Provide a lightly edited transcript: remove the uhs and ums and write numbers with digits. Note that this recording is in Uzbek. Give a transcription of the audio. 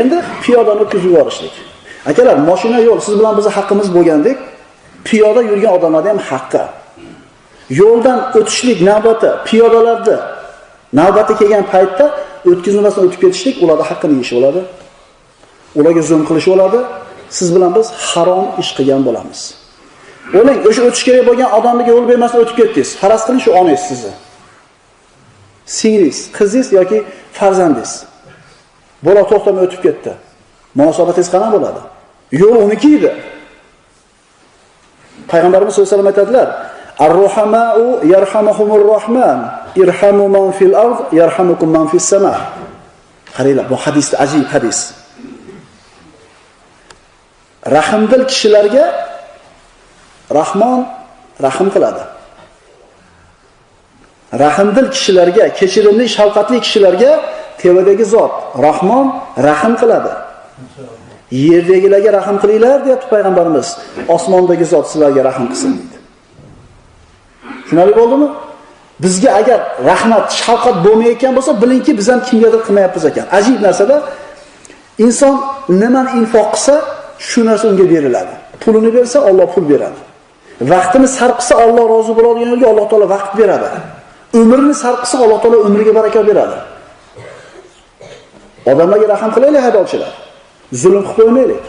Endi piyodani o'tkazib yuborishlik. Akalar, mashina yo'l siz bilan bizning haqqimiz bo'lgandek, piyoda yurgan odamlarda ham haqqi. Yo'ldan o'tishlik navbati, piyodalarda navbati kelgan paytda o'tkazilmasdan o'tib ketishlik ularda haqqini yeyish bo'ladi. Ularga zulm qilish bo'ladi. Siz bilan biz harom ish qilgan bo'lamiz. O'ling, o'sha o'tish kerak bo'lgan odamga yo'l bermasdan o'tib ketdingiz. Faraz qiling shu onangiz sizni. Singlingiz, qizingiz yoki farzandingiz. Bola to'xtamay o'tib ketdi. Munosabatingiz qanday bo'ladi? Yo'l uniki edi. Payg'ambarimiz sollallohu alayhi vasallam aytadilar: "Ar-ruhama'u yarhamuhumur rahman, irhamu man fil ard yarhamukum man fis sama." Qaranglar, bu hadis ajib hadis. Rahmdil kishilarga Rahmon rahim qiladi. Rahmdil kishilarga, kechirimli, shafqatli kishilarga tevadagi zot Rahmon rahim qiladi. Yerdagilarga rahim qilinglar deyapti payg'ambarimiz. Osmondagi zot sizlarga rahim qilsin deydi. Tushunarli bo'ldimi? Bizga agar rahmat, shafqat bo'lmayotgan bo'lsa, bilingki biz ham kimgadir qilmayapmiz ekan. Ajib narsada inson nimani infoq qilsa, shu narsa unga beriladi. Pulini bersa, Alloh pul beradi. Vaqtini sarf qilsa, Alloh rozi bo'ladigan yo'lga Alloh taolo vaqt beradi. Umrini sarf qilsa, Alloh taolo umriga baraka beradi. Odamlarga rahim qilaylik, haydovchilar. Zulm qilib qo'ymaylik.